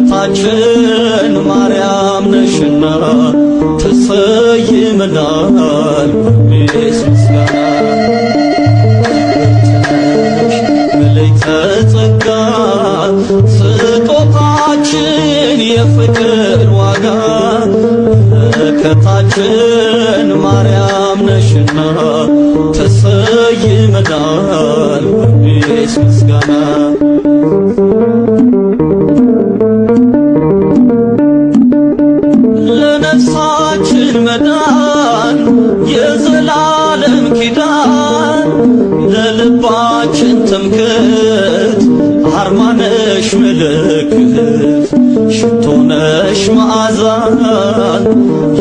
በረከታችን ማርያም ነሽና ተሰይመናል በሚስ ምስጋና መለይተ ጸጋ ስጦታችን የፍቅር ዋጋ በረከታችን ማርያም ነሽና ተሰይመናል በሚስ ምስጋና ለነፍሳችን መዳን የዘላለም ኪዳን ለልባችን ትምክህት አርማነሽ ምልክት ሽቶነሽ መዓዛ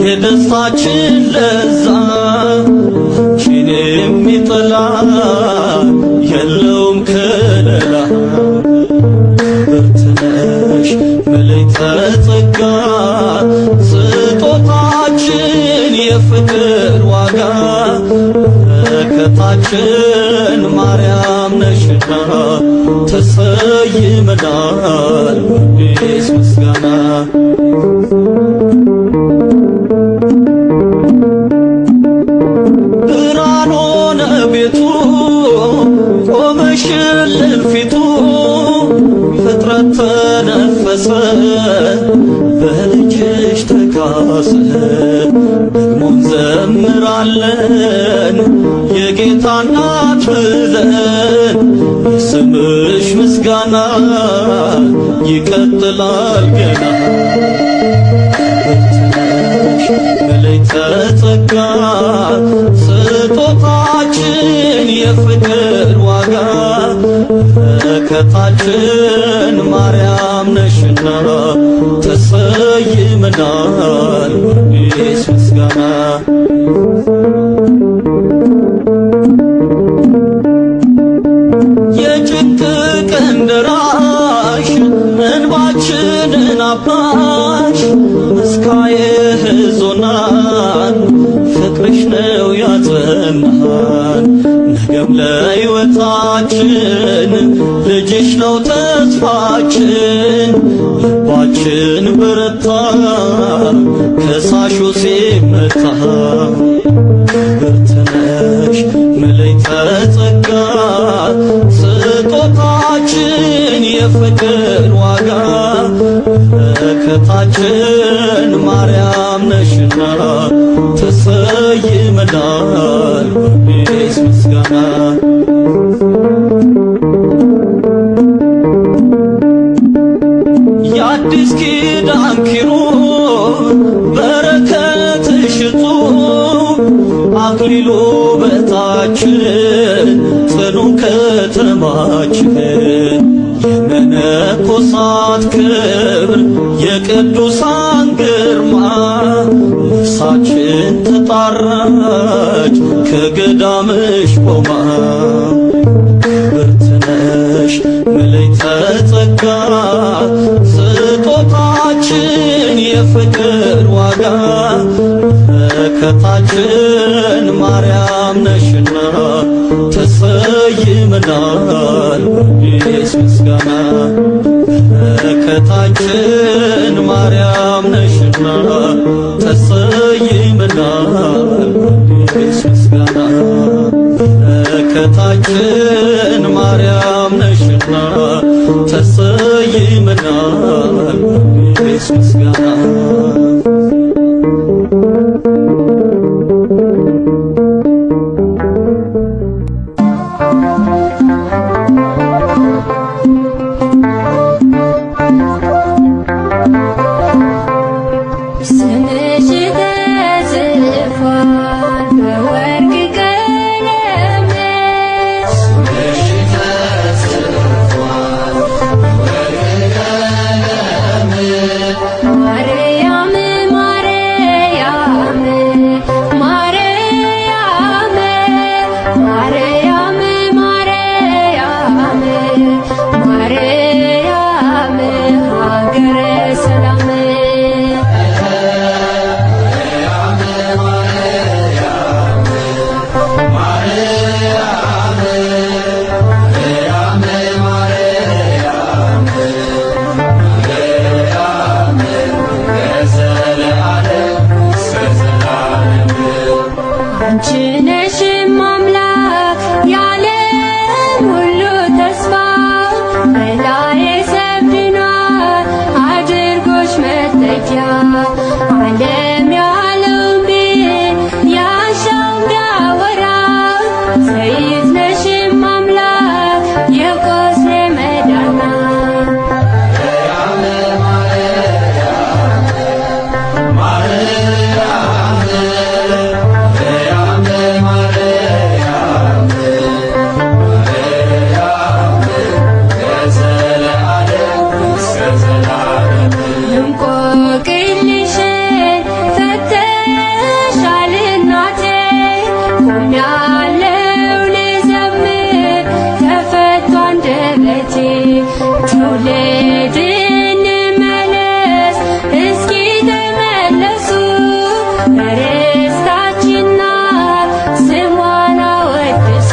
የደስታችን ለዛ አንቺን የሚጠላ የለውም ከለላ ብርትነሽ መለይተ ጸጋ ስጦታችን የፍቅር ዋጋ በረከታችን ማርያም ነሽና ተሰይመናል በሚስ ምስጋና ብርሃን ሆነ ቤቱ ቆመሽልን ፊቱ ፍጥረት ተነፈሰ በልጅሽ ተካሰ ደግሞ እንዘምራለን የጌታ እናት ብለን የስምሽ ምስጋና ይቀጥላል ገና መለይተ ጸጋ ስጦታችን የፍቅር ዋጋ በረከታችን ማርያም ነሽና ተሰይመናል በሚስ ምስጋና የጭንቅ ቀን ደራሽ እንባችንን አባሽ መስካየ ሕዞናን ፍቅርሽ ነው ያጸናን ነገም ለሕይወታችን ልጅሽ ነው ተስፋችን ልባችን በረታ ከሳሹ ሲመታ ብርትነሽ መለይተ ጸጋ ስጦታችን የፍቅር ዋጋ በረከታችን ማርያም ነሽና ተሰይመናል በሚስ ምስጋና የአዲስ ኪዳን ኪሩብ በረከትሽ እጹብ አክሊሉ በታችን ጽኑ ከተማችን የመነኮሳት ክብር የቅዱሳን ግርማ ነፍሳችን ተጣራች ከገዳምሽ ቆማ ብርትነሽ መለይተ ጸጋ ስጦታችን የፍቅር ዋጋ በረከታችን ማርያም ነሽና ተሰይመናል በሚስ ምስጋና በረከታችን ማርያም ነሽና ተሰይመናል በሚስ ምስጋና በረከታችን ማርያም ነሽና ተሰይመናል በሚስ ምስጋና ትውልድ እንመለስ እስኪ ተመለሱ ርስታችን ናት ስሟን አወድሱ።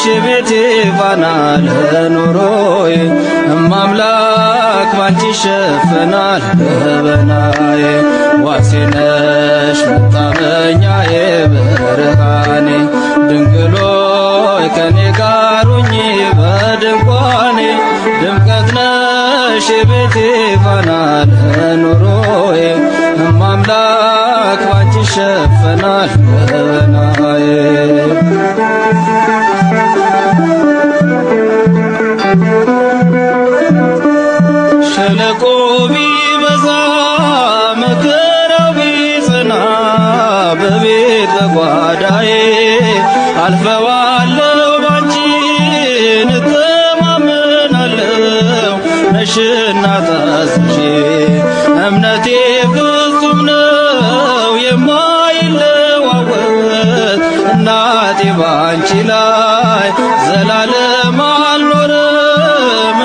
የቤቴ ፋና ለኑሮዬ እማምላክ ባንቺ ይሸፈናል ገበናዬ። ዋሴ ነሽ መታመኛዬ ብርሃኔ ድንግል ሆይ ከኔ ጋር ሁኚ በድንኳኔ። ድምቀት ነሽ የቤቴ ፋና ለኑሮዬ እማምላክ ባንቺ ይሸፈናል ገበናዬ። ሸለቆ ቢበዛ መከራው ቢጸና በቤት በጓዳዬ አልፈዋለሁ ባንቺ እተማመናለሁ። ነሽና ታዝዤ እምነቴ ፍጹም ነው የማይለዋወጥ እናቴ ባንቺ ላይ ዘላለም አልኖርም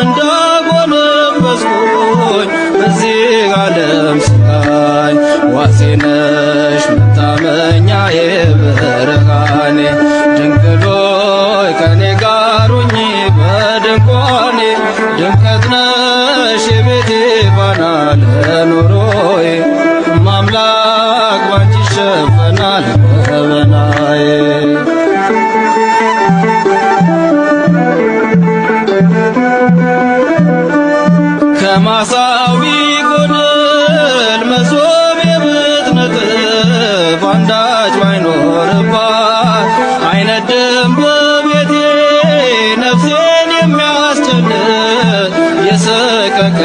እንዳጎነበስኩኝ በዚህ ዓለም ስቃይ። ዋሴ ነሽ መታመኛዬ ብርሃኔ ድንግል ሆይ ከኔ ጋር ሁኚ በድንኳኔ። ድምቀት ነሽ የቤቴ ፋና ለኑሮዬ እማምላክ ባንቺ ይሸፈናል በናዬ ከማሳዊ ጎደል መሶብ ብትነጥፍ አንዳች ባይኖርባት አይነድም በቤቴ ነፍሴን የሚያስጨንቅ የሰቀቀን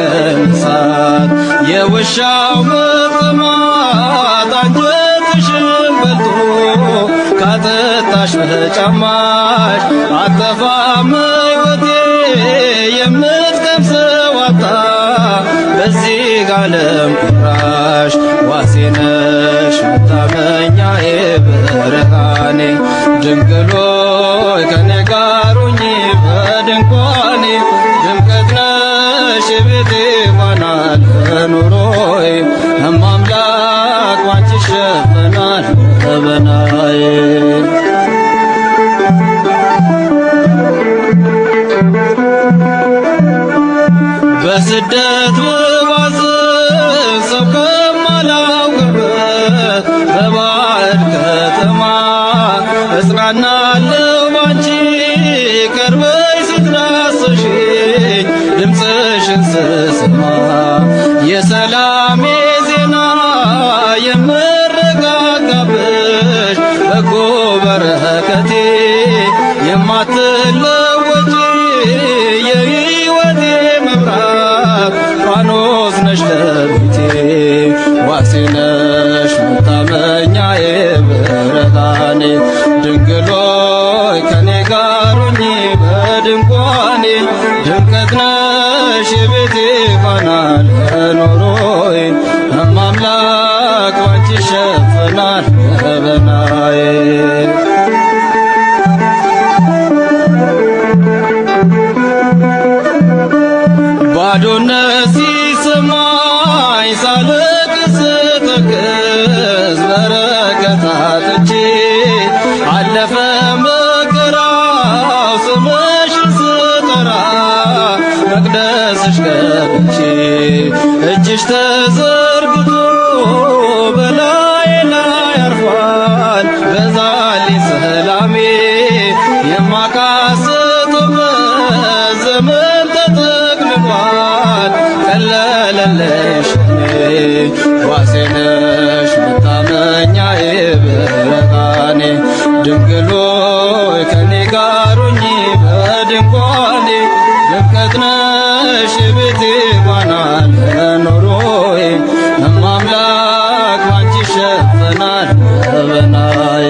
እሳት የውሻው መቅማት አንጀትሽን በልቶ ካጠጣሽ በጫማሽ አጠፋም ሕይወቴ የምትቀምሰው አጣ በዚህ ዓለም ቁራሽ ዋሴ ነሽ መታመኛዬ ብርሃኔ ድንግል ሆይ ከኔ ጋር ሁኚ በድንኳኔ ድምቀት ነሽ የቤቴ ፋና ለኑሮዬ እማምላክ ባንቺ ይሸፈናል በናዬ በስደት ብባዝን ሰው ከማላውቅበት በባዕድ ከተማ እጽናናለሁ ባንቺ ቀርበሽ ስትዳስሽኝ ድምፅሽን ስሰማ የሰላሜ ዜና የምረጋጋብሽ በጎ በረከቴ የማትለወጪ የሕይወቴ መብራት ፋኖስ ነሽ ለቤቴ ዋሴ ነሽ መታመኛዬ ብርሃኔ ድንግል ሆይ ከኔ ጋር ሁኚ በድንኳኔ ድምቀት ነሽ የቤቴ ፋና ለኑሮዬ እማምላክ ባንቺ ይሸፈናል በናዬ ባዶነት ሲሰማኝ ሳለቅስ ስተክዝ በረከት አጥቼ አለፈ መከራው ስምሽን ስጠራ መቅደስሽ ገብቼ እጅሽ ተዘርግቶ በላዬ ላይ አርፏል በዛልኝ ሰላሜ የማቃስትበት ዘመን ተጠቅልሏል ቀለለልሽ ዋሴ ነሽ መታመኛዬ ብርሃኔ ድንግል ሆይ ከኔ ጋር ሁኚ በድንኳኔ ድምቀት ነሽ የቤቴ ፋና ለኑሮዬ እማምላክ ባንቺ ይሸፈናል በናዬ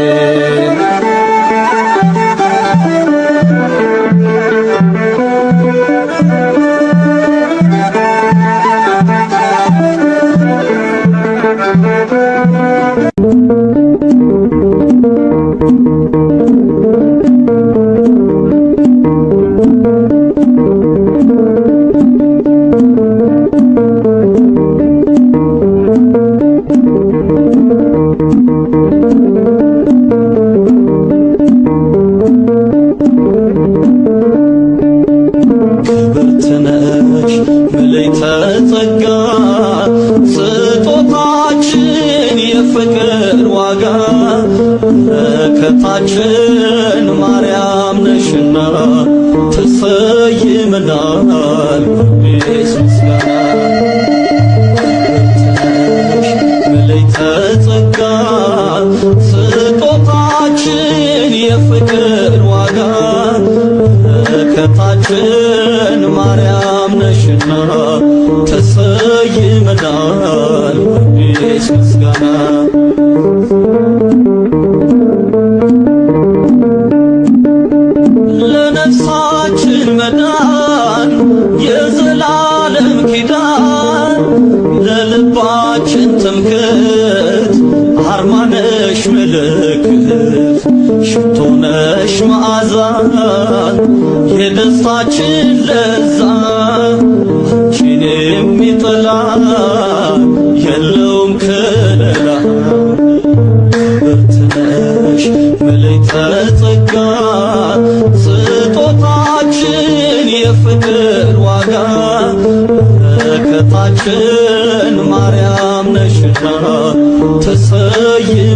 በረከታችን ማርያም ነሽና ትሰይምናል በአዲስ ምስጋና ምልዕተ ጸጋ ስጦታችን የፍቅር ዋጋ በረከታችን ማርያም ነሽና ትሰይምናል በአዲስ ምስጋና ለነፍሳችን መዳን የዘላለም ኪዳን ለልባችን ትምክህት አርማነሽ ምልክት ሽቶነሽ መዓዛ የደስታችን ለዛ አንቺን የሚጠላ የለውም ከለላ ብርትነሽ ምልዕተ ጸጋ ስጦታችን የፍቅር ዋጋ በረከታችን ማርያም ነሽና ተሰይመናል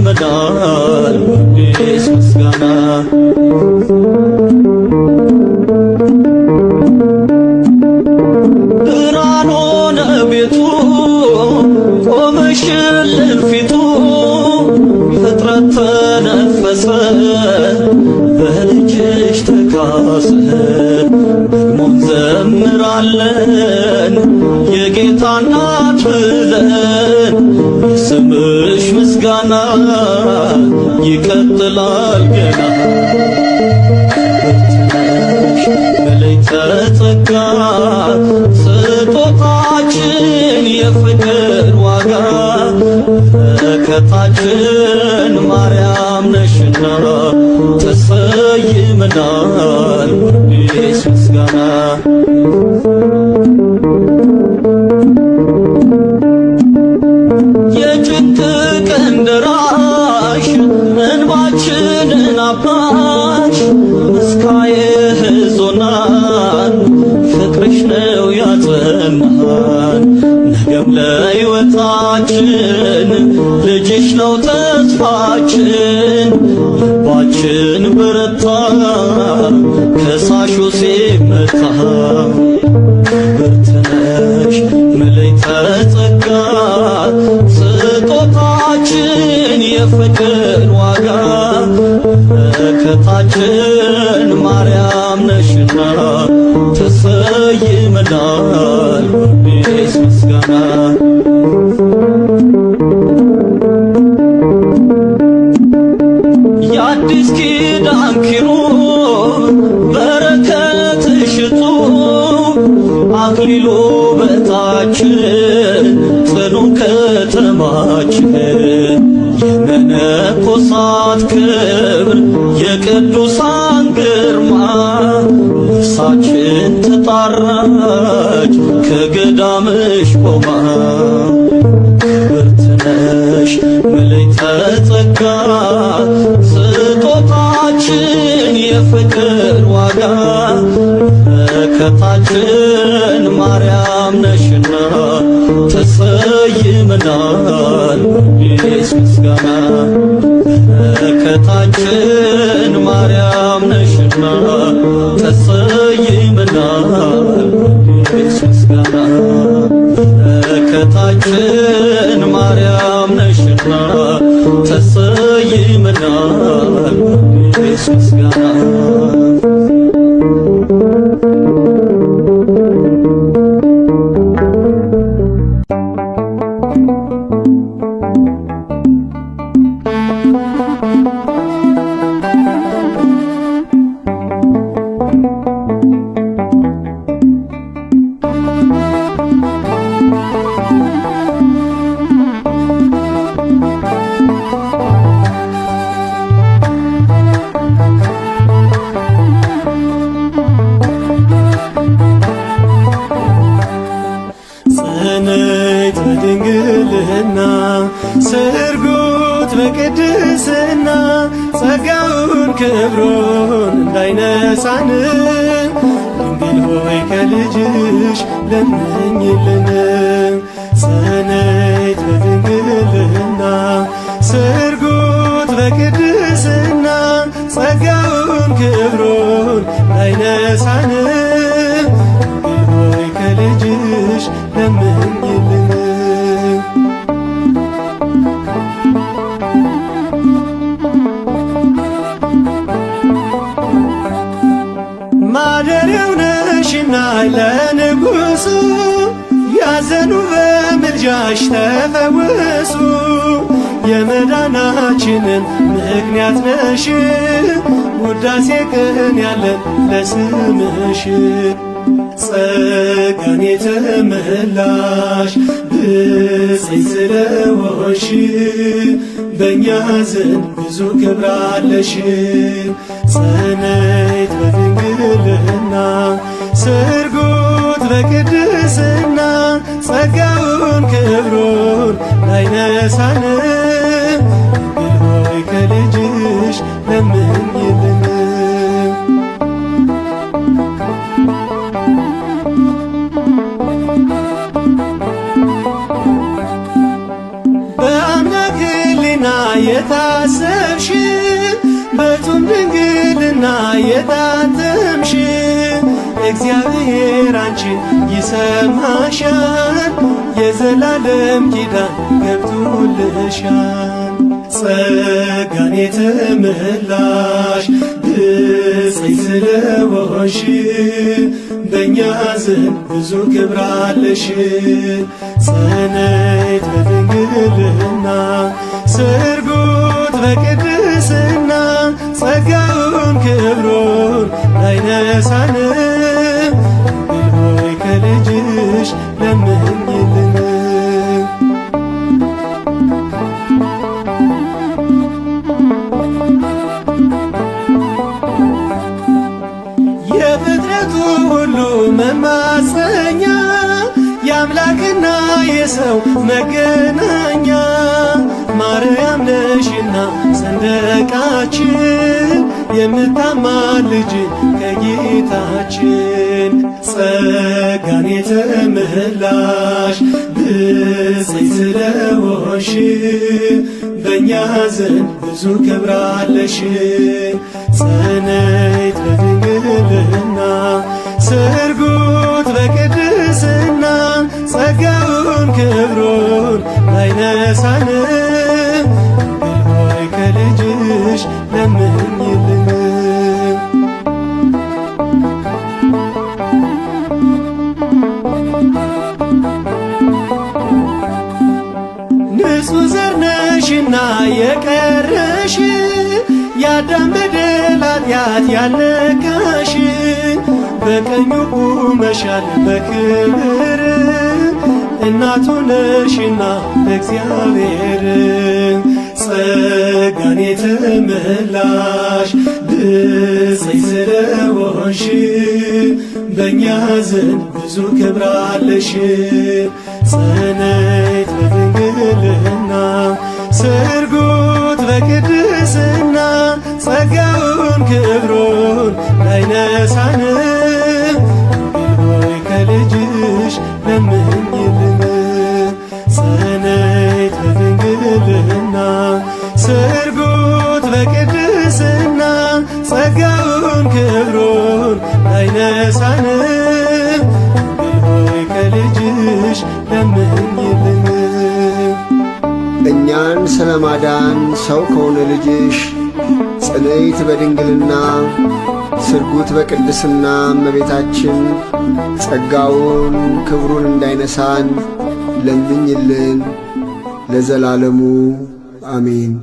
ውዳሴህን ደግሞ እንዘምራለን የጌታ እናት ብለን የስምሽ ምስጋና ይቀጥላል ገና። መላእክተ ጸጋ ስጦታችን የፍቅር ዋጋ በረከታችን ማርያም ነሽና ተሰይመናል በአዲስ ምስጋና። የጭንቅ ቀን ደራሽ እንባችንን አባሽ ምስካየ ሕዞናን ፍቅርሽ ነው ያጸናን። ነገም ለሕይወታችን ልጅሽ ነው ተስፋችን። ልባችን በረታ ከሳሹ ሲመታ ክብርት ነሽ መላእክተ ጸጋ ስጦታችን የፍቅር ዋጋ በረከታችን ማርያም ነሽና ተሰይመናል በአዲስ ምስጋና። የአዲስ ኪዳን ኪሩብ በረከትሽ እጹብ አክሊሉ በታችን ጽኑ ከተማችን የመነኮሳት ክብር የቅዱሳን ግርማ ነፍሳችን ተጣራች ከገዳምሽ ቆማ። ክብርት ነሽ መላእክተ ጸጋ ስጦታችን የፍቅር ዋጋ በረከታችን ማርያም ነሽና ተሰይመናል በአዲስ ምስጋና። በረከታችን ማርያም ነሽና ተሰይመናል በአዲስ ምስጋና። በረከታችን ማርያም ነሽና ተሰይመናል በአዲስ ምስጋና። ጽንዕት በድንግልና ስርጉት በቅድስና ጸጋውን ክብሩን እንዳይነሳን ድንግል ሆይ ከልጅሽ ለምኝልን። ጽንዕት በድንግልና ስርጉት በቅድስና ጸጋውን ክብሩን እንዳይነሳን ድንግል ሆይ ከልጅሽ ለምኝልን። ማደሪያው ነሽና ለንጉሡ ያዘኑ በምልጃሽ ተፈወሱ። የመዳናችንን ምክንያት ነሽ ውዳሴ ቅን ያለን ለስምሽ። ጸጋን የተመላሽ ብፅዕት ስለሆንሽ በእኛ ዘንድ ብዙ ክብር አለሽ። ጽንዕት በድንግልና ስርጉት በቅድስና ጸጋውን ክብሩን ላይነሳን ድንግል ሆይ ከልጅሽ ለምኝልን። በአምላክ ሕሊና የታሰብሽ በቱም ድንግልና የታተምሽ እግዚአብሔር አንቺን ይሰማሻል፣ የዘላለም ኪዳን ገብቶልሻል። ጸጋን የተመላሽ ብፅዕት ስለሆንሽ በእኛ ዘንድ ብዙ ክብር አለሽ። ጸነይት በድንግልና ስርጉት በቅድስና ጸጋውን ክብሩን ላይነሳን ድንግል ሆይ ከልጅሽ ለምኝልን። የፍጥረቱ ሁሉ መማፀኛ የአምላክና የሰው መገናኛ ማርያም ነሽና ሰንደቃችን የምታማልጅ ከጌታችን። ጸጋን የተመላሽ ብፅዕት ስለሆንሽ በእኛ ዘንድ ብዙ ክብር አለሽ። ጸነይት በድንግልና ስርጉት በቅድስና ጸጋውን ክብሩን ላይነሳን ድንግል ሆይ ከልጅሽ ለምኝልን። ንጹሕ ዘር ነሽና የቀረሽ የአዳም በደል ኃጢአት ያልነካሽ በቀኙ ቁመሻል በክብር እናቱ ነሽና ለእግዚአብሔር። ጸጋን የተመላሽ ብፅዕት ስለሆንሽ በእኛ ዘንድ ብዙ ክብር አለሽ። ጸነይት በድንግልና ስርጉት በቅድስና ጸጋውን ክብሩን ላይነሳን ድንግል ሆይ ከልጅሽ ለምኝልን። ጸነይት በድንግልና ስርጉት በቅድስና ጸጋውን ክብሩን ላይነሳን ድንግል ሆይ ከልጅሽ ለምኝልን። እኛን ስለ ማዳን ሰው ከሆነ ልጅሽ ጽንዕት በድንግልና ስርጉት በቅድስና እመቤታችን ጸጋውን ክብሩን እንዳይነሳን ለምኝልን ለዘላለሙ አሜን።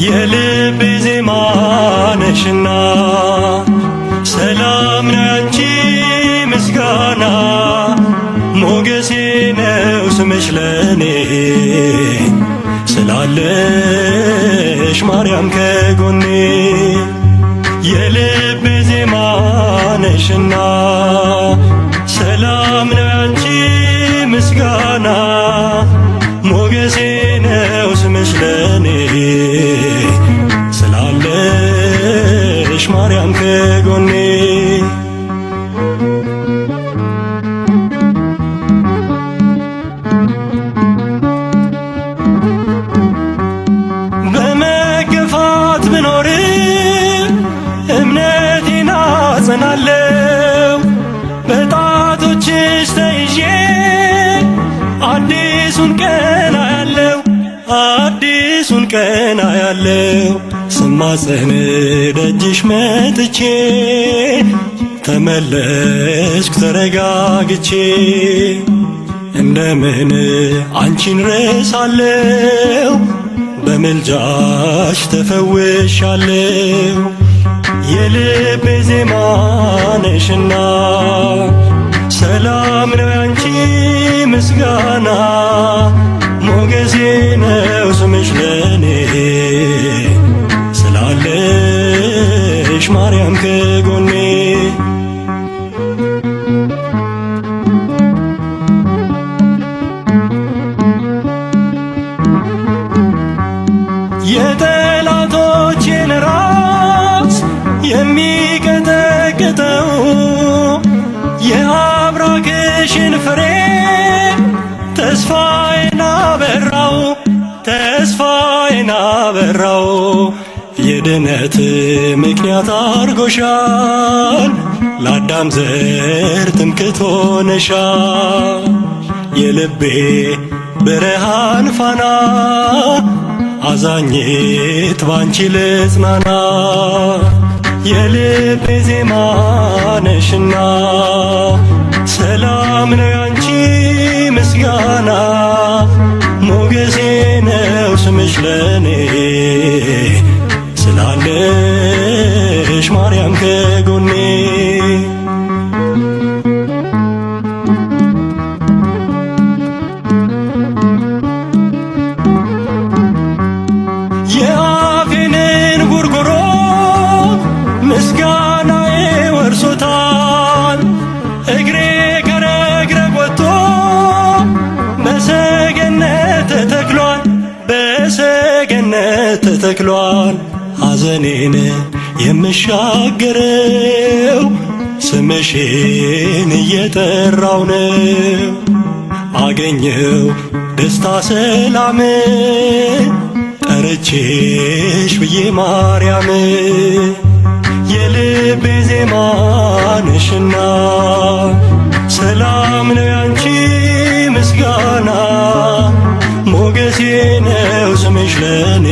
የልቤ ዜማ ነሽና ሰላም ነው ያንቺ ምስጋና ሞገሴ ነው ስምሽ ለኔ ስላለሽ ማርያም ከጎኔ። የልቤ ዜማ ነሽና ሰላም ነው ያንቺ ምስጋና ሞገሴ ነው ስምሽ ለኔ ስላለሽ ማርያም ከጎኔ። በመገፋት ብኖር እምነቴን አጸናለሁ በጣቶችሽ ተይዤ አዲሱን ቀን አያለው አዲሱን ቀን አያለው። ስማጸን ደጅሽ መጥቼ ተመለስኩ ተረጋግቼ እንደምን አንቺን ረሳለው በምልጃሽ ተፈውሻለው። የልቤ ዜማ ነሽና ሰላም ነው ያንቺ ምስጋና ሞገሴ ነው ስምሽ ለኔ ስላለሽ ማርያም ከጎኔ። የጠላቶቼን ራስ የሚቀጠቅጠው የአብራክሽን ፍሬ ተስፋዬን አበራው ያበራው የድነት ምክንያት አርጎሻል። ለአዳም ዘር ትምክህት ሆነሻል። የልቤ ብርሃን ፋና አዛኝት ባንቺ ልጽናና። የልቤ ዜማ ነሽና ሰላም ነው ያንቺ ምስጋና። ሞገሴ ነው ስምሽ ለኔ ስላለሽ ማርያም ከጎኔ። የአፌንን ጉርጉሮ ምስጋናዬ ወርሶታል። እግሬ ከረግረግ ወጥቶ በሰገነት ተተክሏል፣ በሰገነት ተተክሏል። ሐዘኔን የምሻገረው ስምሽን እየጠራው ነው። አገኘው ደስታ ሰላም ጠርቼሽ ብዬ ማርያም። የልቤ ዜማ ነሽና ሰላም ነው ያንቺ ምስጋና። ሞገሴ ነው ስምሽ ለኔ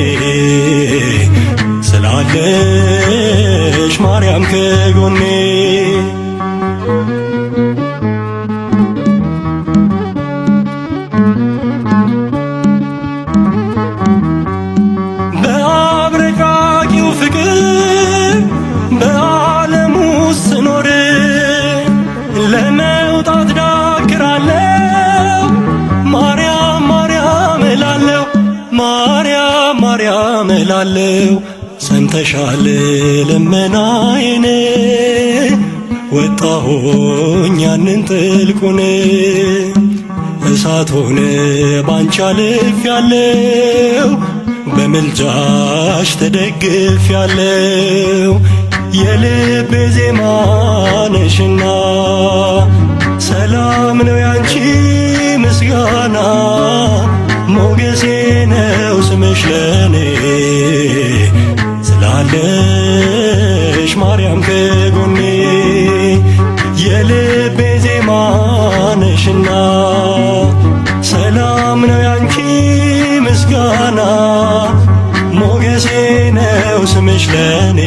ስላለሽ ማርያም ከጎኔ። በአብረቃቂው ፍቅር በዓለም ውስጥ ስኖር ለመውጣት ዳክራለሁ። ማርያም ማርያም እላለሁ፣ ማርያም ማርያም እላለሁ። ሰምተሻል ልመናዬን ወጣሁኝ ያንን ጥልቁን። እሳት ሆነ ባንቺ አልፌያለሁ፣ በምልጃሽ ተደግፌያለሁ። የልቤ ዜማ ነሽና ሰላም ነው ያንቺ ምስጋና። ሞገሴ ነው ስምሽ ለኔ ስላለሽ ማርያም ከጎኔ። የልቤ ዜማ ነሽና ሰላም ነው ያንቺ ምስጋና። ሞገሴ ነው ስምሽ ለኔ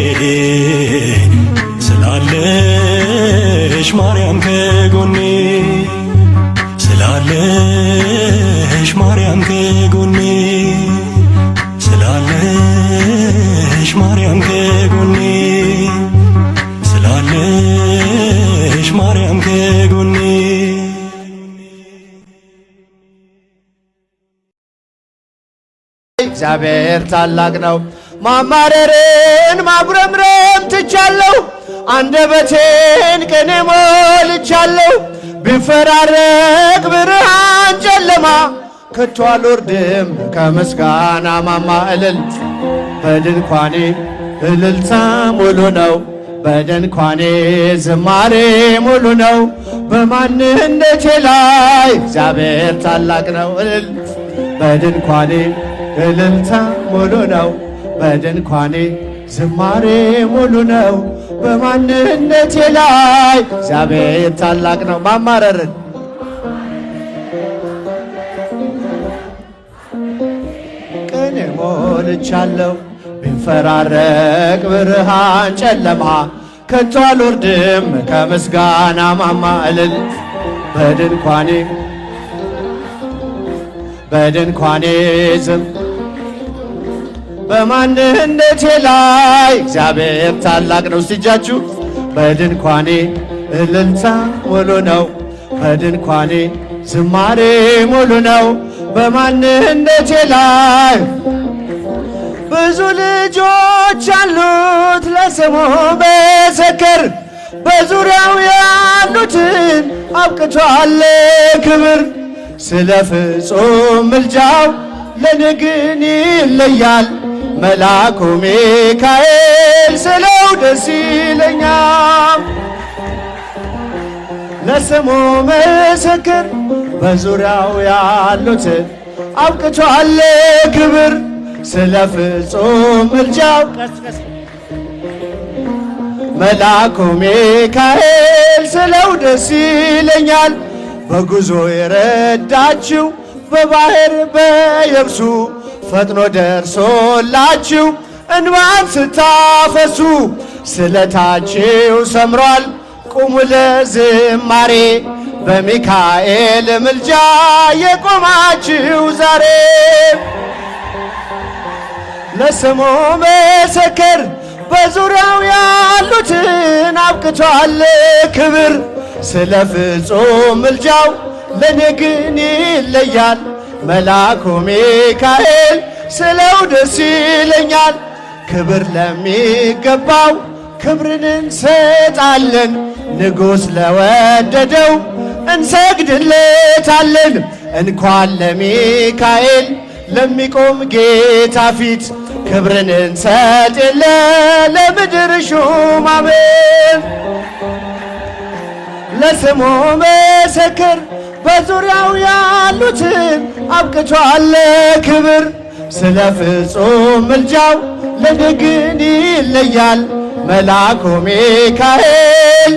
ስላለሽ ማርያም ከጎኔ፣ ስላለሽ ማርያም ከጎኔ፣ ስላለሽ ማርያም ከጎኔ፣ ስላለሽ ማርያም ከጎኔ። እግዚአብሔር ታላቅ ነው። ማማረርን ማጉረምረም ትቻለሁ፣ አንደበቴን ቅኔ ሞልቻለሁ። ቢፈራረቅ ብርሃን ጨለማ ከቶ አልወርድም ከምስጋና ማማ። እልል በድንኳኔ እልልታ ሙሉ ነው፣ በድንኳኔ ዝማሬ ሙሉ ነው። በማንነቴ ላይ እግዚአብሔር ታላቅ ነው። እልል በድንኳኔ እልልታ ሙሉ ነው፣ በድንኳኔ ዝማሬ ሙሉ ነው። በማንነቴ ላይ እግዚአብሔር ታላቅ ነው። ማማረርን ቅኔ ሞልቻለሁ፣ ቢፈራረቅ ብርሃን ጨለማ ከቶ አልወርድም ከምስጋና ማማ። እልል በድንኳኔ በድንኳኔ በማንነቴ ላይ እግዚአብሔር ታላቅ ነው። እስቲጃችሁ በድንኳኔ እልልታ ሙሉ ነው፣ በድንኳኔ ዝማሬ ሙሉ ነው። በማንነቴ ላይ ብዙ ልጆች አሉት ለስሙ መሰከር፣ በዙሪያው ያሉትን አብቅቷል ክብር። ስለ ፍጹም ምልጃው ለኔ ግን ይለያል፣ መልአኩ ሚካኤል ስለው ደስ ይለኛል። ለስሙ ምስክር በዙሪያው ያሉትን አብቅቷል ክብር። ስለ ፍጹም ምልጃው መልአኩ ሚካኤል ስለው ደስ ይለኛል። በጉዞ የረዳችው በባህር በየብሱ ፈጥኖ ደርሶላችሁ እንባን ስታፈሱ ስለታችሁ ሰምሯል ቁሙ ለዝማሬ በሚካኤል ምልጃ የቆማችሁ ዛሬ ለስሙ መሰከር በዙሪያው ያሉትን አብቅቷል ክብር ስለ ፍጹም ምልጃው ለኔ ግን ይለያል መልአኩ ሚካኤል ስለው ደስ ይለኛል። ክብር ለሚገባው ክብርን እንሰጣለን ንጉሥ ለወደደው እንሰግድለታለን። እንኳን ለሚካኤል ለሚቆም ጌታ ፊት ክብርን እንሰጥ የለ ለምድር ሹማምን ለስሙ መሰክር በዙሪያው ያሉትን አብቅቷል ክብር ስለ ፍጹም ምልጃው ለኔ ግን ይለያል መልአኩ ሚካኤል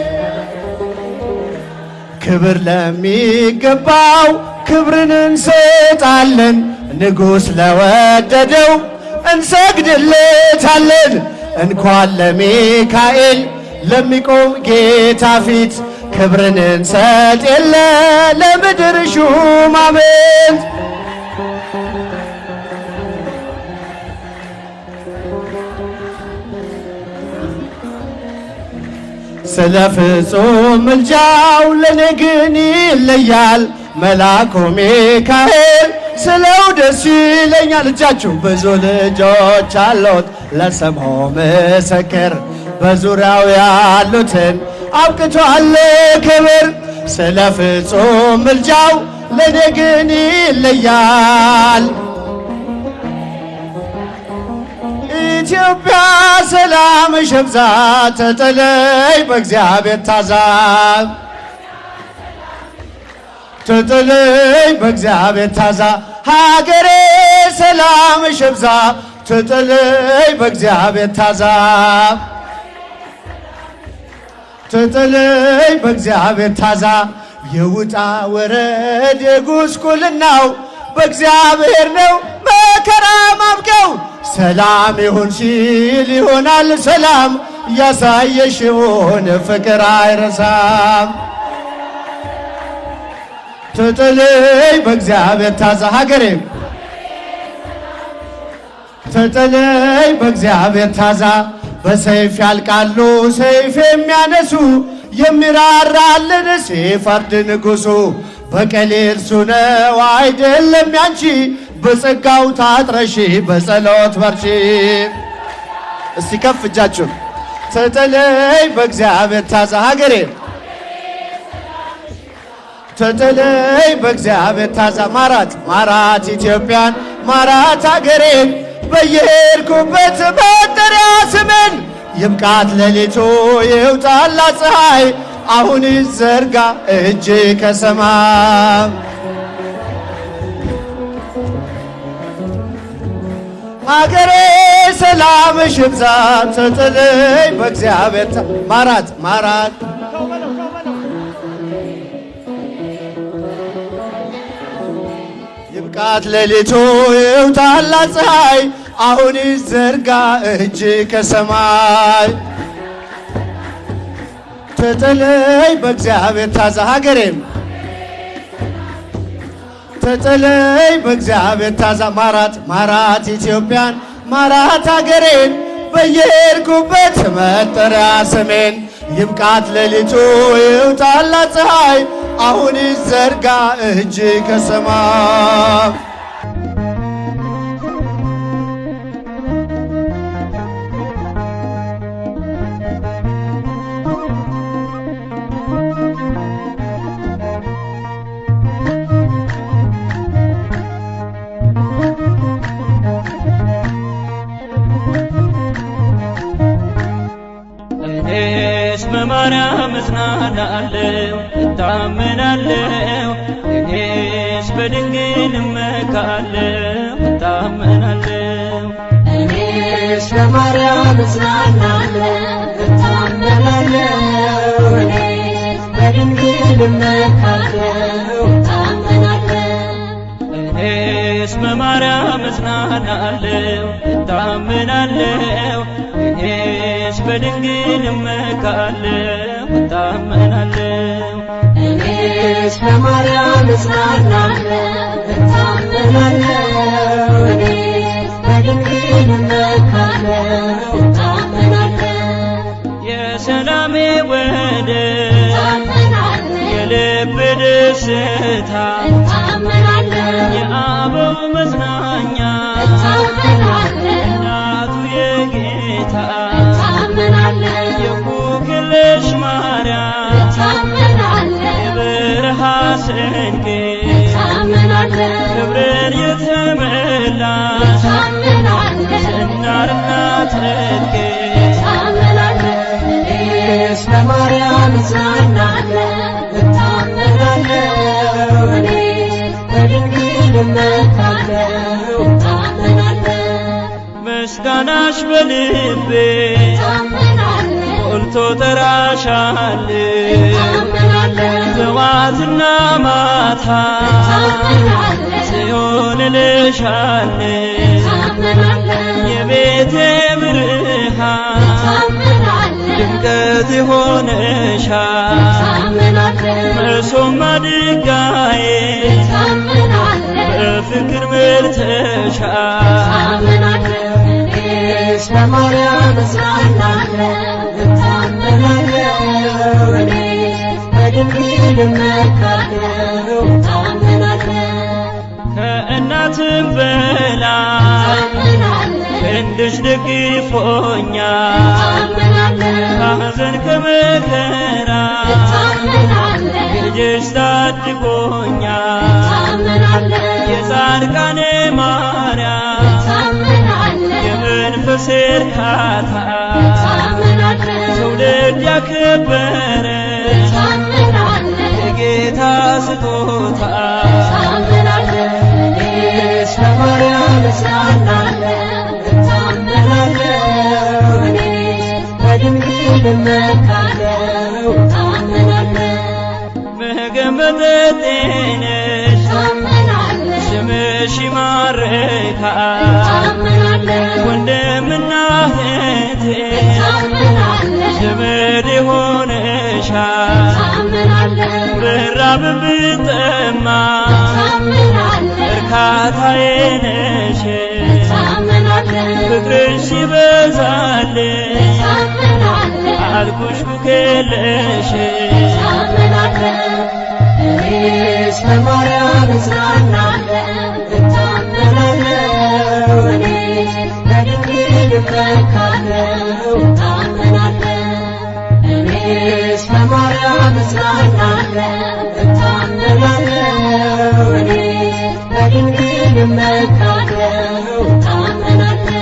ክብር ለሚገባው ክብርን እንሰጣለን ንጉሥ ለወደደው እንሰግድለታለን። እንኳን ለሚካኤል ለሚቆም ጌታ ፊት ክብርን እንሰጥ የለ ለምድር ሹማምንት ስለ ፍጹም ምልጃው ለኔ ግን ይለያል መልአኩ ሚካኤል ስለው ደስ ይለኛል። እጃችሁ ብዙ ልጆች አሉት ለስሙ ምስክር በዙሪያው ያሉትን አብቅቷል ክብር ስለ ፍጹም ምልጃው ለኔ ግን ይለያል። ኢትዮጵያ ሰላምሽ ይብዛ ተጠለይ በእግዚአብሔር ታዛ ተጠለይ በእግዚአብሔር ታዛ ሀገሬ ሰላምሽ ይብዛ ተጠለይ በእግዚአብሔር ታዛ ተጠለይ በእግዚአብሔር ታዛ የውጣ ወረድ የጉስቁልናው በእግዚአብሔር ነው መከራ ማብቀው ሰላም ይሁን ሲል ይሆናል ሰላም ያሳየሽውን ፍቅር አይረሳም። ተጠለይ በእግዚአብሔር ታዛ ሀገሬ ተጠለይ በእግዚአብሔር ታዛ በሰይፍ ያልቃሉ ሰይፍ የሚያነሱ የሚራራልን ሲፈርድ ንጉሡ በቀል እርሱ ነው አይደለም ያንቺ በጸጋው ታጥረሺ በጸሎት በርቺ። እስቲ ከፍ እጃችሁ ተጠለይ በእግዚአብሔር ታዛ ሀገሬ ተጠለይ በእግዚአብሔር ታዛ ማራት ማራት ኢትዮጵያን ማራት ሀገሬን በየሄድኩበት መጠሪያ ስምን ይብቃት ሌሊቱ ይውጣላት ፀሐይ አሁን ይዘርጋ እጅ ከሰማይ ሀገሬ ሰላምሽ ይብዛ ተጠለይ በእግዚአብሔር ማራት ማራት ይብቃት ሌሊቱ ይውጣላት ፀሐይ አሁን ይዘርጋ እጅ ከሰማይ ተጠለይ በእግዚአብሔር ታዛ ሀገሬም ተጠለይ በእግዚአብሔር ታዛ ማራት ማራት ኢትዮጵያን ማራት ሀገሬን በየሄድኩበት መጠሪያ ስሜን ይብቃት ሌሊቱ ይውጣላት ፀሐይ አሁን ይዘርጋ እጅ ከሰማይ በማርያም እጽናናለሁ እታመናለሁ እኔስ በድንግል እመካለሁ እታመናለሁ እኔስ በማርያም እጽናናለሁ እታመናለሁ እኔስ በድንግል እመካለሁ እታመናለሁ እኔስ በማርያም እጽናናለሁ እታመናለሁ እኔስ በድንግል እመካለሁ እታመናለሁ እኔስ በማርያም እጽናናለሁ እታመናለሁ እኔስ በድንግል እመካለሁ እታመናለሁ የሰላሜ ወደብ የልብ ደስታ የአበው መጽናኛ እናቱ የጌታ የኩክልሽ ማርያም የበረሃ ስንቄ ክብርን የተመላሽ ዝናርና ትጥቄ እኔስ በማርያም እጽናናለሁ እታመናለሁ እኔስ በድንግል እመካለሁ እታመናለሁ ምስጋናሽ በልቤ ሞልቶ ጠራሻለሁ ጠዋትና ማታ ጽዮን እልሻለሁ የቤቴ ብርሃን ድምቀት ሆነሻል መሶብ ማድጋዬ በፍቅር ምርተሻል እኔስ በማርያም እጽናናለሁ እታመናለሁ እኔስ በድንግል እመካለሁ እታመናለሁ ከእናትም በላይ ክንድሽ ደግፎኛል ከሐዘን ከመከራ ልጅሽ ታድጎኛል የጻድቃኔ ማርያም የመንፈሴ እርካታ ትውልድ ያከበረሽ የጌታ ስጦታ እኔስ በማርያም እጽናናለሁ እታመናለሁ እኔስ በድንግል እመካለሁ እታመናለሁ ምግብ መጠጤ ነሽ ስምሽ ይማርካል ወንድምና እህቴ ዘመድ ሆነሻል ብራብ ብጠማ እርካታዬ ነሽ ፍቅርሽ ሲበዛልኝ አልኩሽ ኩክልሽ እኔስ በማርያም እጽናናለሁ እታመናለሁ እኔስ በድንግል እመካለሁ እታመናለሁ እኔስ በማርያም እጽናናለሁ እታመናለሁ እኔስ በድንግል እመካለሁ እታመናለሁ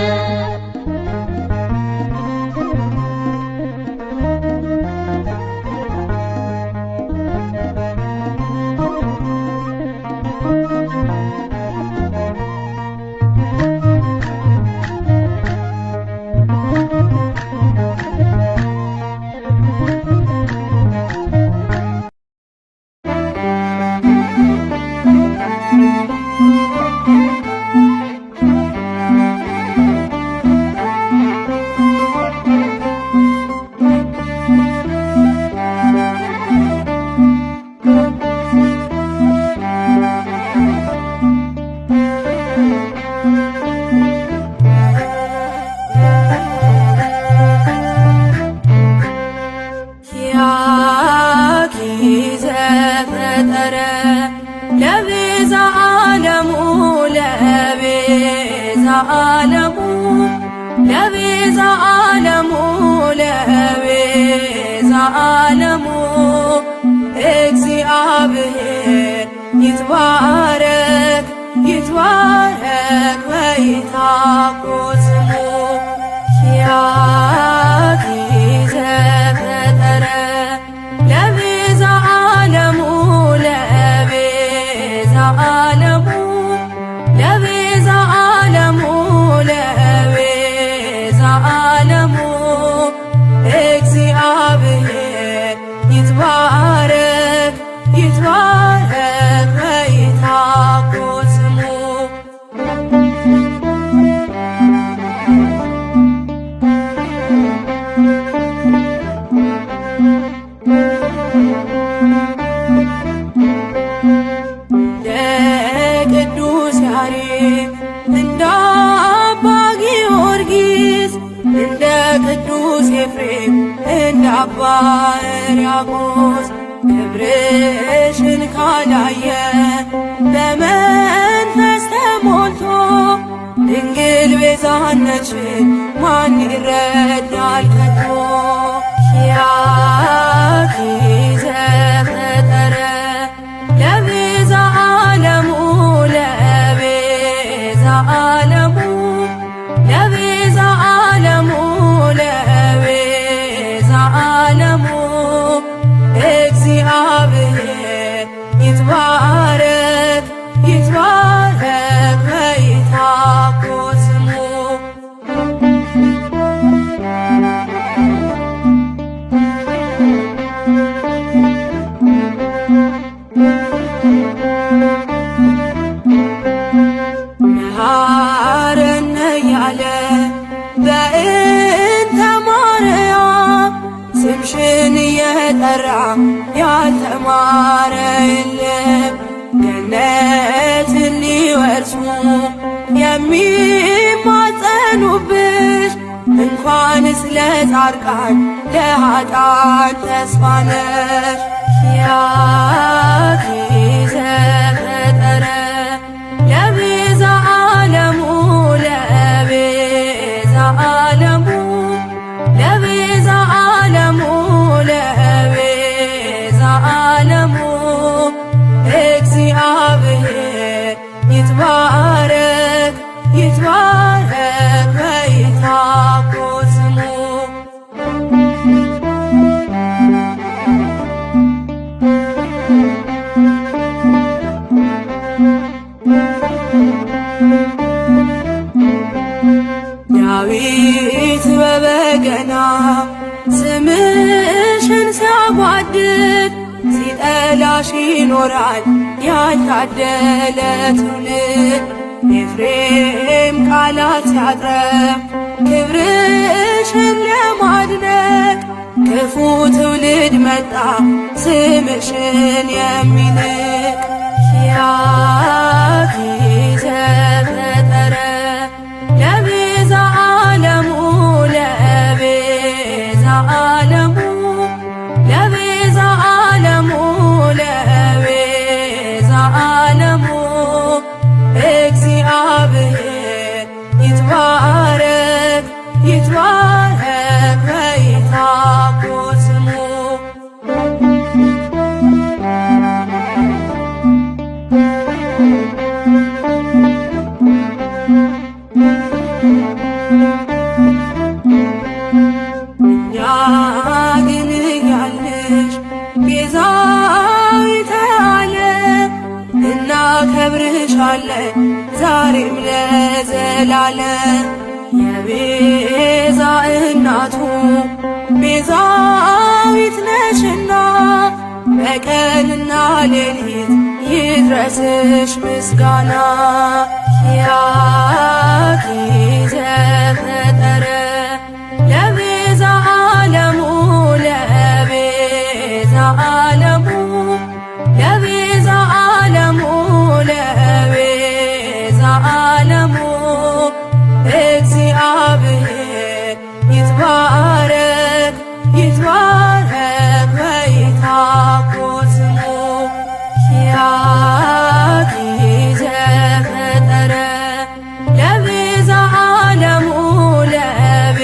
ለዓለሙ እግዚአብሔር ይትባረክ ይትባረክ ወይትሐጎስ ስሙ ኪያኪ ዘፈጠረ ለቤዛ ዓለሙ ለቤዛ ዓለሙ ለቤዛ ዓለሙ ለቤዛ ዓለሙ እግዚአብሔር ይትባረክ ይትባረክ በይትሐጎስ ስሙ። ቅዱስ ያሬድ እንደ አባ ጊዮርጊስ እንደ ቅዱስ ኤፍሬም እንደ አባ ሕርያቆስ ክብርሽን ካላየ በመንፈስ ተሞልቶ ድንግል ቤዛነትሽን ማን ይረዳል ከቶ? ኪያኪ ዘፈጠረ ለቤዛ ዓለሙ ለቤዛ ዓለሙ ለቤዛ ዓለሙ ለቤዛ ዓለሙ እግዚአብሔር ይትባረክ ይትባረክ በይትሐጎስ ስሙ። መሐረነ ያለ በእንተ ማርያም ስምሽን እየጠራ ያልተማረ የለም። ገነትን ሊወርሱ የሚማጸኑብሽ እንኳንስ ለጻድቃን ለኃጥአን ተስፋ ነሽ። ኪያኪ ዘፈጠረ ለቤዛ ዓለሙ ለቤዛ ዓለሙ ለቤዛ ዓለሙ ለቤዛ ዓለሙ እግዚአብሔር ይትባረክ ይትባረክ በይትሐጎስ ስሙ። ዳዊት በበገና ስምሽን ሲያጓድድ ሲጠላሽ ይኖራል ያልታደለ ትውልድ። ኤፍሬም ቃላት ሲያጥረብ ክብርሽን ለማድነቅ ክፉ ትውልድ መጣ ስምሽን የሚንቅ። ኪያኪ ዘፈጠረ ለቤዛ ዓለሙ ለቤዛ ዓለሙ ለቤዛ ዓለሙ ለቤዛ ዓለሙ እግዚአብሔር ይትባረክ ይትባረክ በይትሐጎስ ስሙ። እኛ ግን ያለሽ ቤዛዊተ ዓለም እናከብርሻለን ዛሬም ለዘላለም። የቤዛ እናቱ ቤዛዊት ነሽና በቀንና ሌሊት ይድረስሽ ምስጋና። ኪያኪ ዘፈጠረ ለቤዛ ዓለሙ ለቤዛ ዓለሙ ለቤዛ ዓለሙ ለቤዛ ዓለሙ እግዚአብሔር ይትባረክ ይትባረክ በይትሐጎስ ስሙ። ኪያኪ ዘፈጠረ ለቤዛ ዓለሙ ለቤዛ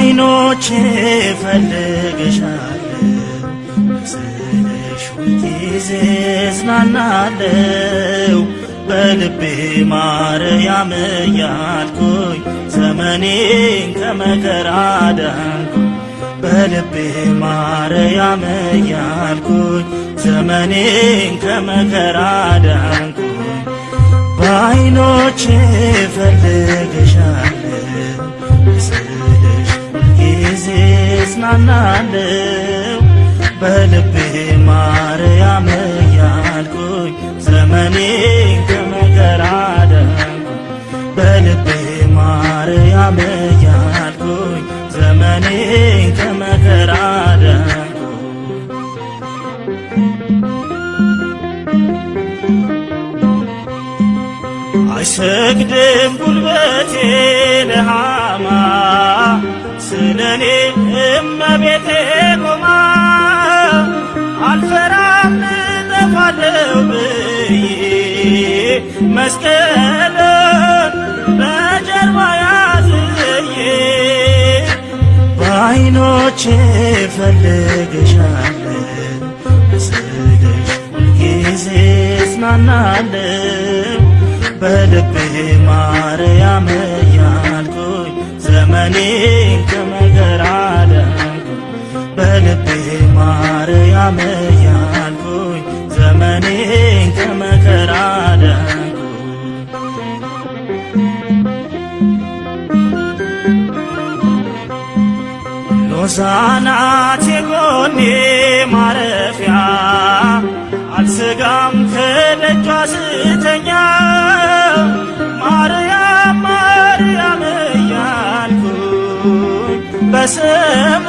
በዓይኖቼ እፈልግሻለሁ ስልሽ ሁልጊዜ እጽናናለሁ በልቤ ማርያም እያልኩኝ ዘመኔን ከመከራ ዳንኩኝ በልቤ ማርያም እያልኩኝ ዘመኔን ከመከራ ዳንኩኝ በዓይኖቼ እፈልግሻለሁ ስልሽ ሁልጊዜ እጽናናለሁ በልቤ ማርያም እያልኩኝ ዘመኔን ከመከራ ዳንኩኝ በልቤ ማርያም እያልኩኝ ዘመኔን ከመከራ ዳንኩኝ አይሰግድም ጉልበቴ ለሃማ ስለኔ እመቤቴ ቆማ አልፈራም እጠፋለሁ ብዬ መስቀልን በጀርባ ያዝዬ በዓይኖቼ እፈልግሻለሁ ስልሽ ሁልጊዜ እጽናናለሁ በልቤ ማርያም እያልኩኝ ዘመኔን ከመከራ ዳንኩኝ በልቤ ማርያም እያልኩኝ ዘመኔን ከመከራ ዳንኩኝ ሎዛ ናት የጎኔ ማረፊያ አልሰጋም ከደጇ ስተኛ ማርያም ማርያም እያልኩኝ በስሟ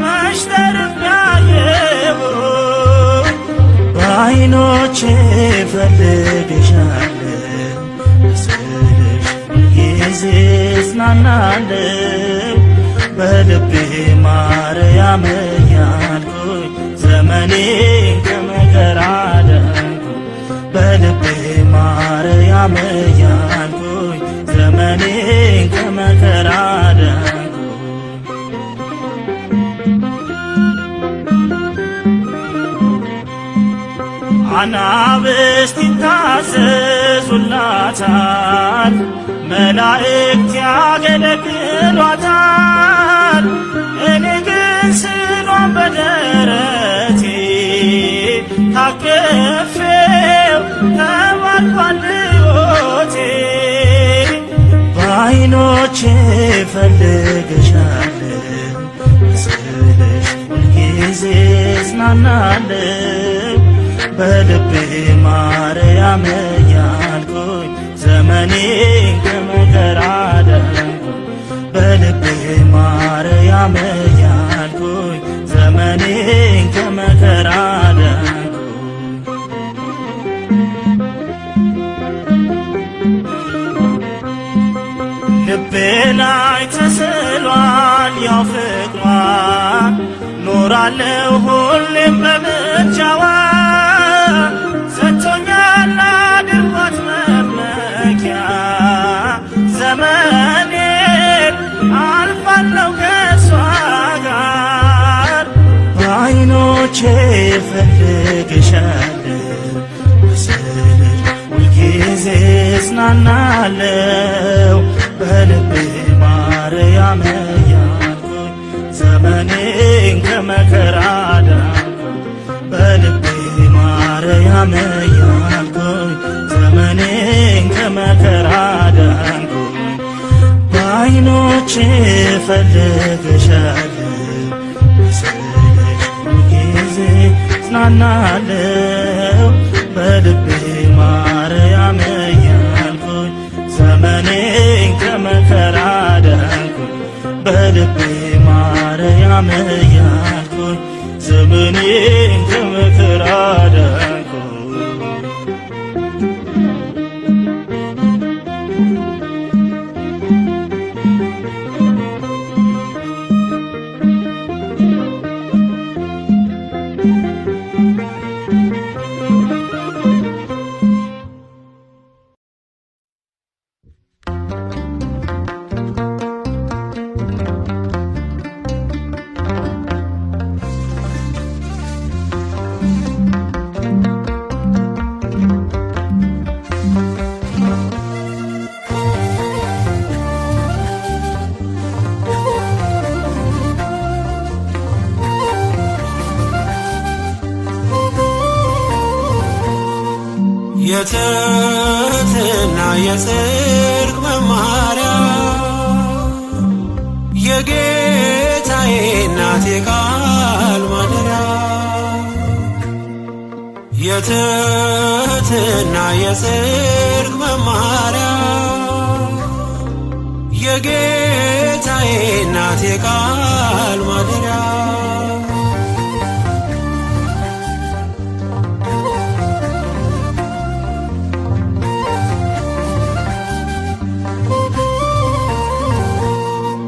መች ተርፌያለሁኝ በዓይኖቼ እፈልግሻለሁ ስልሽ ሁልጊዜ እጽናናለሁ በልቤ ማርያም እያልኩኝ ዘመኔን ከመከራ ዳንኩኝ በልቤ ማርያም እያልኩኝ ዘመኔን ከመከራ ዳንኩኝ አናብስት ይታዘዙላታል መላእክት ያገለግሏታል እኔ ግን ስሏን በደረቴ ታቅፌው ተባርኳል ሕይወቴ በዓይኖቼ እፈልግሻለሁ ስልሽ ሁልጊዜ እጽናናለሁ በልቤ ማርያም እያልኩኝ ዘመኔን ከመከራ ዳንኩኝ በልቤ ማርያም እያልኩኝ ዘመኔን ከመከራ ዳንኩኝ ልቤ ላይ ተስሏል ያው ፍቅሯ ኖራለሁ ሁሌም በምልጃዋ ሰጥቶኛል አድርጓት መመኪያ ዘመኔን አልፋለሁ ከሷ ጋር በዓይኖቼ እፈልግሻለሁ ስልሽ ሁልጊዜ እጽናናለሁ በልቤ ማርያም እያልኩኝ ዘመኔን ከመከራ ዳንኩኝ በልቤ ማርያም እያልኩኝ ዘመኔን ከመከራ ዳንኩኝ በዓይኖቼ እፈልግሻለሁ ስልሽ ሁልጊዜ እጽናናለሁ በልቤ ማርያም እያልኩኝ ዘመኔን ከመከራ ዳንኩኝ በልቤ ማርያም እያልኩኝ ዘመኔን ከመከራ ዳንኩኝ የትሕትና የጽድቅ መማሪያ የጌታዬ እናት የቃል ማደሪያ የትሕትና የጽድቅ መማሪያ የጌታዬ እናት የቃል ማደሪያ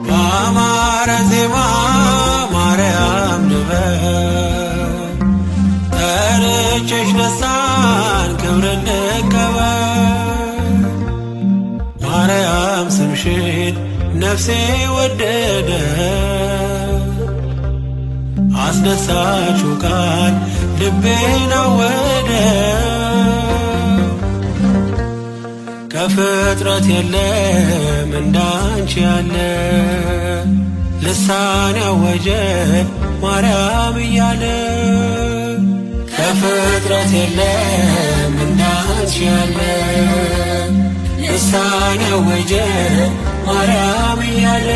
በአማረ ዜማ ማርያም ንበብ ጠርቼሽ ደስታን ክብርን ልቀበል ማርያም ስምሽን ነፍሴ ወደደ አስደሳችው ቃል ልቤን አወደ ከፍጥረት የለም እንዳንቺ ያለ ልሳን ያወጀ ማርያም እያለ ከፍጥረት የለም እንዳንቺ ያለ ልሳን ያወጀ ማርያም እያለ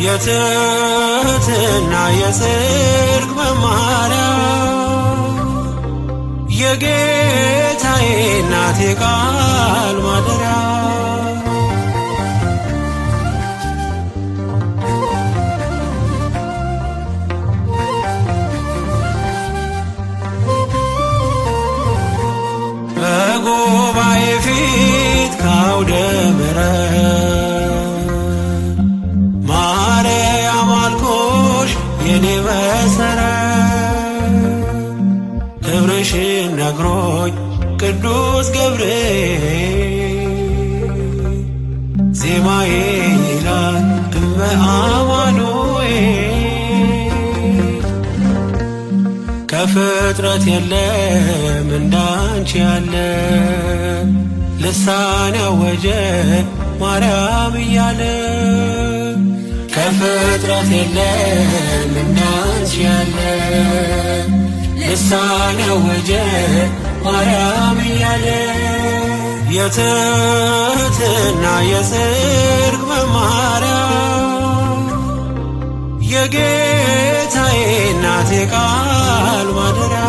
የትሕትና የጽድቅ መማሪያ የጌታዬ እናት የቃል ማደሪያ በጉባኤ ፊት ካውደ ምሕረት ማርያም አልኩሽ የኔ መሰረት ክብርሽን ነግሮኝ ቅዱስ ገብርኤል ዜማዬ ይላል እመ አማኑኤል ከፍጥረት የለም እንዳንቺ ያለ ልሳን ያወጀ ማርያም እያለ ከፍጥረት የለም እንዳንቺ ያለ ልሳን ያወጀ ማርያም እያለ የትሕትና የጽድቅ መማሪያ የጌታዬ እናት የቃል ማደሪያ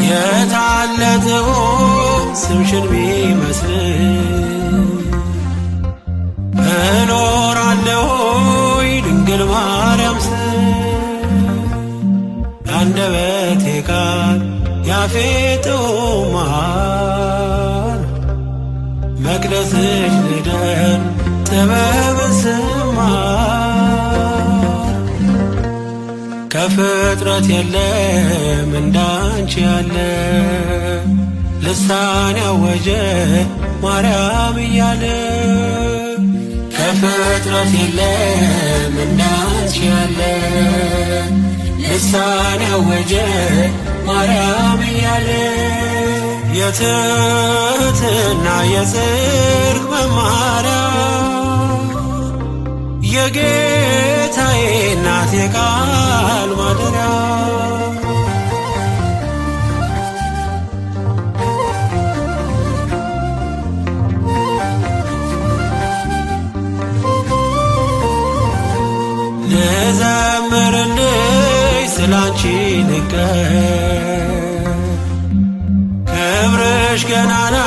የታለ ጥዑም ስምሽን ቢመስል እኖራለሁኝ ድንግል ማርያም የአንደበቴ ቃል ያፌ ጥዑም ማር መቅደስሽ ልደር ጥበብን ስማር ከፍጥረት የለም እንዳንቺ ያለ ልሳን ያወጀ ማርያም እያለ ከፍጥረት የለም እንዳንቺ ያለ ልሳን ያወጀ ማርያም እያለ የትሕትና የጽድቅ መማሪያ የጌታዬ እናት የቃል ማደሪያ ልዘምርልሽ ስላንቺ ልቀር ክብርሽ ገናና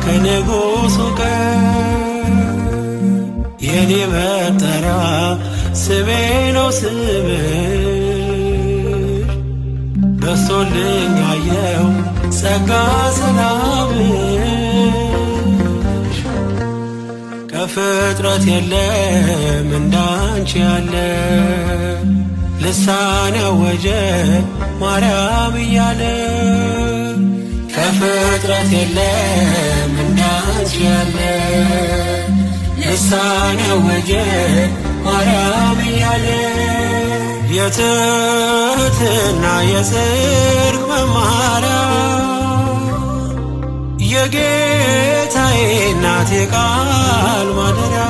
ከንጉሡ ቀር የኔ መጠሪያ ስሜ ነው ስምሽ በስቶልኝ አየው ጸጋ ሰላምሽ ከፍጥረት የለም እንዳንቺ ያለ ልሳን ያወጀ ማርያም እያለ ከፍጥረት የለም እንዳንቺ ያለ ልሳን ያወጀ ማርያም እያለ የትሕትና የጽድቅ መማሪያ የጌታዬ እናቴ ቃል ማደሪያ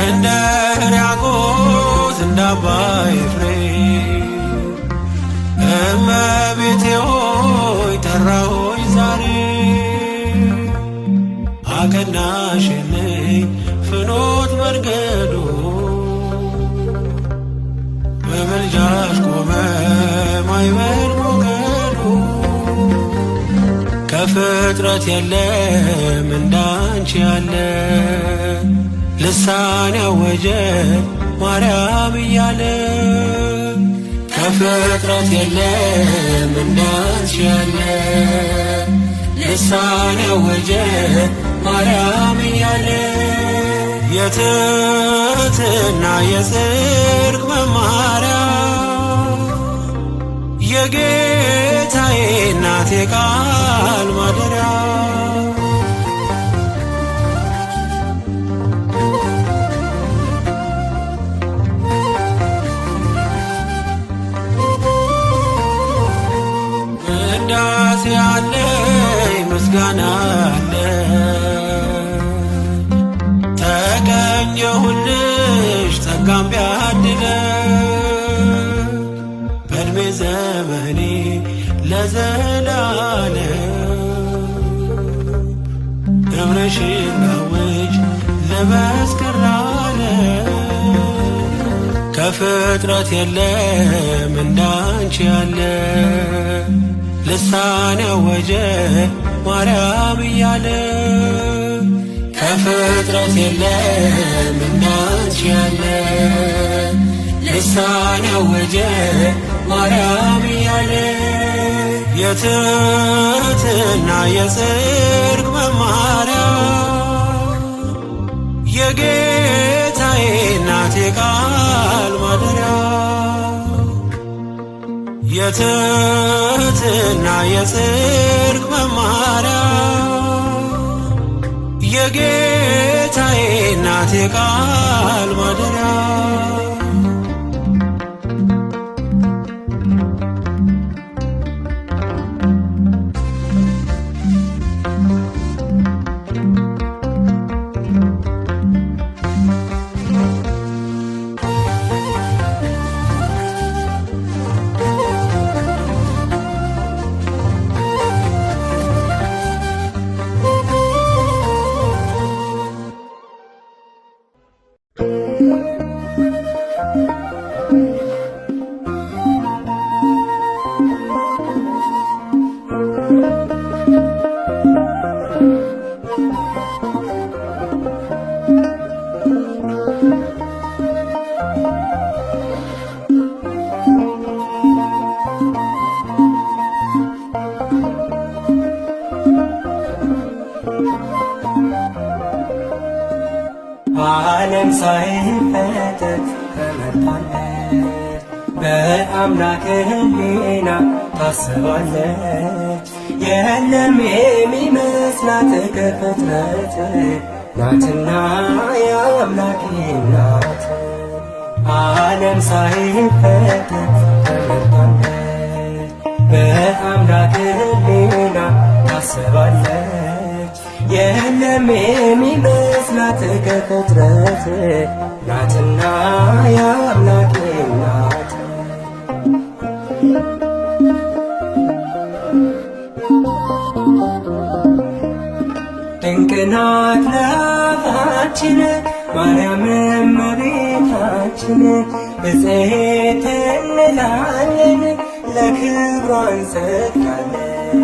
እንደ ሕርያቆስ እንደ አባ ኤፍሬም እመቤቴ ሆይ ጠራሁሽ ዛሬ አቀናሽልኝ ፍኖት መንገዱ በምልጃሽ ቆመ ማዕበል ሞገዱ ከፍጥረት የለም እንዳንቺ ያለ ልሳን ያወጀ ማርያም እያለ ከፍጥረት የለም እንዳንቺ ያለ ልሳን ያወጀ ማርያም እያለ የትሕትና የጽድቅ መማሪያ የጌታዬ እናቴ ቃል ማደሪያ ቅዳሴ አለኝ ምስጋና አለ ተገኘሁልሽ ጸጋም ቢያድለ በዕድሜ ዘመኔ ለዘላለም ክብርሽን ላውጅ ልመስክር ለዓለም ከፍጥረት የለም እንዳንቺ ያለ ልሳን ያወጀ ማርያም እያለ ከፍጥረት የለም እንዳንቺ ያለ ልሳን ያወጀ ማርያም እያለ የትሕትና የጽድቅ መማሪያ የጌታዬ እናቴ ቃል ማደሪያ የትሕትና የጽድቅ መማሪያ የጌታዬ እናቴ ቃል ማደሪያ ዓለም ሳይፈጠር ተመርጣለች፣ በአምላክ ሕሊና ታስባለች። የለም የሚመስላት ከፍጥረት ናትና የአምላክ ናት። ዓለም ሳይፈጠር ተመርጣለች፣ በአምላክ ሕሊና ታስባለች። የለም የሚመስላት ከፍጥረት ናትና የአምላክ ናት። ድንቅ ናት ለአፋችን ማርያም እመቤታችን፣ ብፅዕት እንላለን ለክብሯ እንሰግዳለን።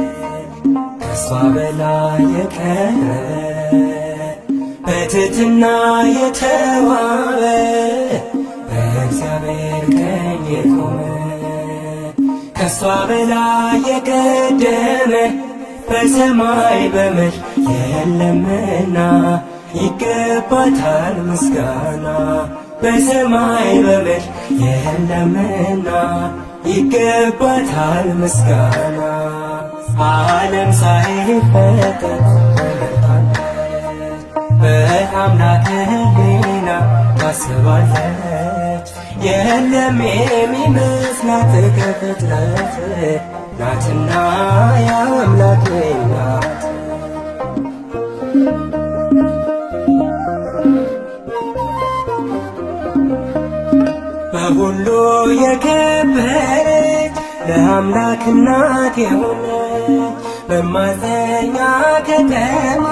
ከሷ በላይ የቀረ በትሕትና የተዋበ በእግዚአብሔር ቀኝ የቆመ ከሷ በላይ የቀደመ በሰማይ በምድር የለምና ይገባታል ምስጋና። በሰማይ በምድር የለምና ይገባታል ምስጋና። ዓለም ሳይፈጠር ተመርጣለች፣ በአምላክ ሕሊና ታስባለች። የለም የሚመስላት ከፍጥረት ናትና የአምላክ ናት። በሁሉ የከበረች ለአምላክ እናት የሆነች መማፀኛ ከተማ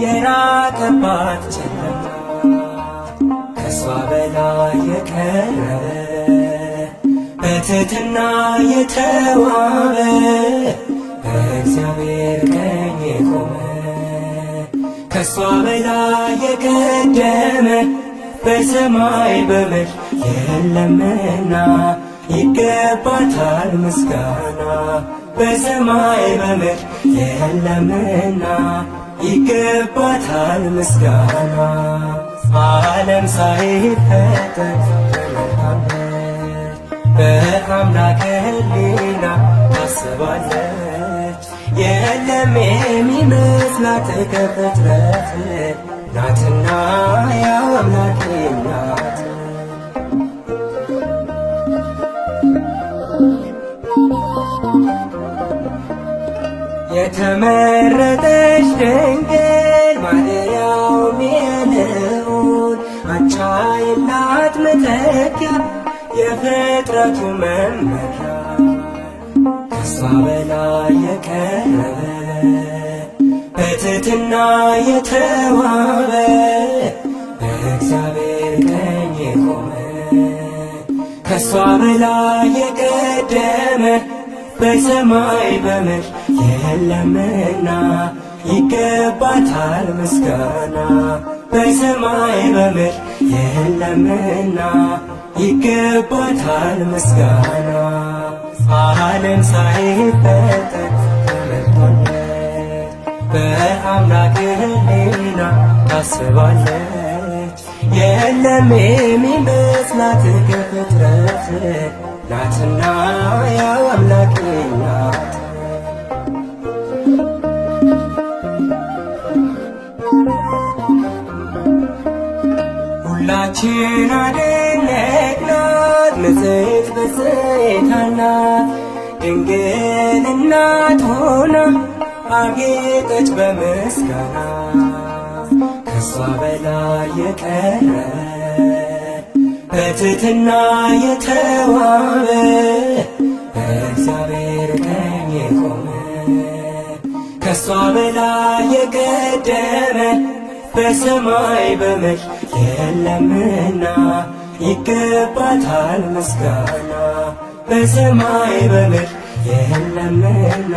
የራቀባት ጨለማ ከሷ በላይ የቀረበ በትሕትና የተዋበ በእግዚአብሔር ቀኝ የቆመ ከሷ በላይ የቀደመ በሰማይ በምድር የለምና ይገባታል ምስጋና። በሰማይ በምድር የለምና ይገባታል ምስጋና። ዓለም ሳይፈጠር በአምላክ ሕሊና ታስባለች። የለም የሚመስላት ከፍጥረት ናትና የአምላክ ናት። የተመረጠች ድንግል ማርያም የልዑል አቻ የላት መተኪያ የፍጥረቱ መመኪያ ከሷ በላይ የቀረበ በትሕትና የተዋበ በእግዚአብሔር ቀኝ የቆመ ከሷ በላይ የቀደመ በሰማይ በምድር የለምና ይገባታል ምስጋና። በሰማይ በምድር የለምና ይገባታል ምስጋና። ዓለም ሳይፈጠር ተመርጣለች በአምላክ ሕሊና ታስባለች። የለም የሚመስላት ከፍጥረት ናትና የአምላክ ናት። ሁላችን አደነቅናት ንጽሕት ብፅዕት ናት ድንግል እናት ሆና አጌጠች በምስጋና ከሷ በላይ የቀረበ በትሕትና የተዋበ በእግዚአብሔር ቀኝ የቆመ ከሷ በላይ የቀደመ በሰማይ በምድር የለምና ይገባታል ምስጋና። በሰማይ በምድር የለምና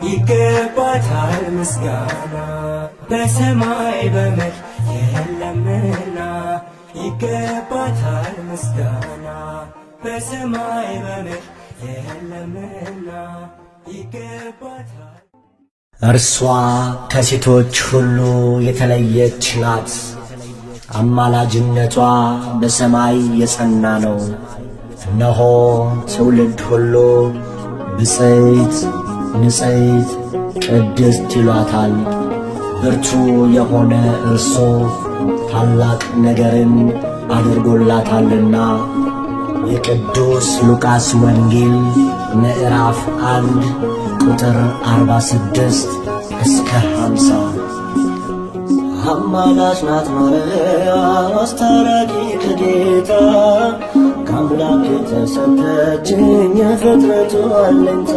ይገባታል ምስጋና። በሰማይ በምድር የለምና ይገባታል ምስጋና። በሰማይ በምድር የለምና ይገባታል። እርሷ ከሴቶች ሁሉ የተለየች ናት። አማላጅነቷ በሰማይ የጸና ነው። እነሆ ትውልድ ሁሉ ብፅዕት ንጽሕት ቅድስት ይሏታል። ብርቱ የሆነ እርሱ ታላቅ ነገርን አድርጎላታልና። የቅዱስ ሉቃስ ወንጌል ምዕራፍ 1 ቁጥር 46 እስከ 50። አማላጅ ናት ማርያም አስታራቂ ከጌታ ከአምላክ የተሰጠችኝ የፍጥረቱ አለኝታ።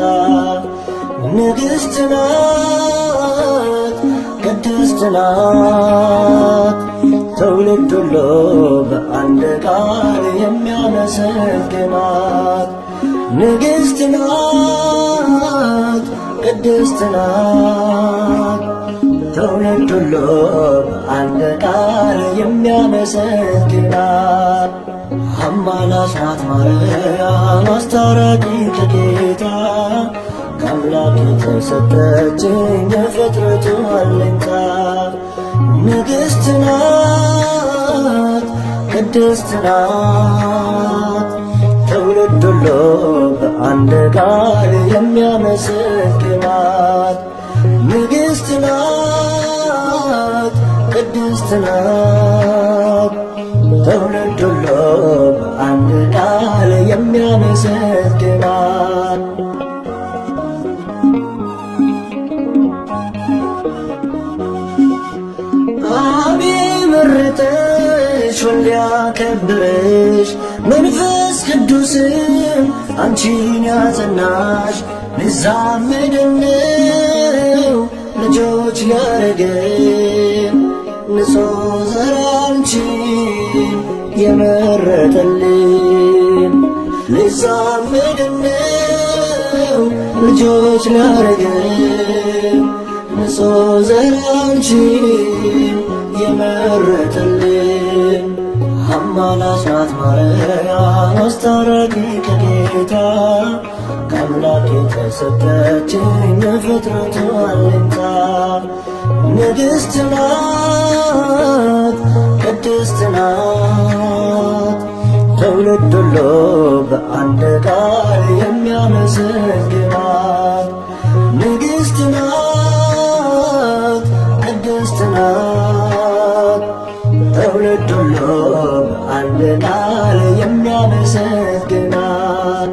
ንግሥት ናት ቅድስት ናት ትውልድ ሁሉ በአንድ ቃል የሚያመሰግናት። ንግሥት ናት ቅድስት ናት ትውልድ ሁሉ በአንድ ቃል የሚያመሰግናት። አማላጅ ናት ማርያም አስታራቂ ከጌታ ከአምላክ የተሰጠችኝ የፍጥረቱ አለኝታ። ንግሥት ናት ቅድስት ናት ትውልድ ሁሉ በአንድ ቃል የሚያመሰግናት። ንግሥት ናት ቅድስት ቅድስት ናት። ትውልድ ሁሉ በአንድ ቃል የሚያመሰግናት አብ መረጠሽ ወልድ ያከበረሽ መንፈስ ቅዱስም አንቺን ያጸናሽ ልዛመድነው ልጆች ሊያረገን ንጹሕ ዘር አንቺን የመረጠልን ልዛመድነው ልጆች ሊያረገን ንጹሕ ዘር አንቺን የመረጠልን አማላጅ ናት ማርያም አስታራቂ ከጌታ ከአምላክ የተሰጠችኝ የፍጥረቱ አለኝታ ንግሥት ናት ቅድስት ናት ትውልድ ሁሉ በአንድ ቃል የሚያመሰግናት ንግሥት ናት ቅድስት ናት ትውልድ ሁሉ በአንድ ቃል የሚያመሰግናት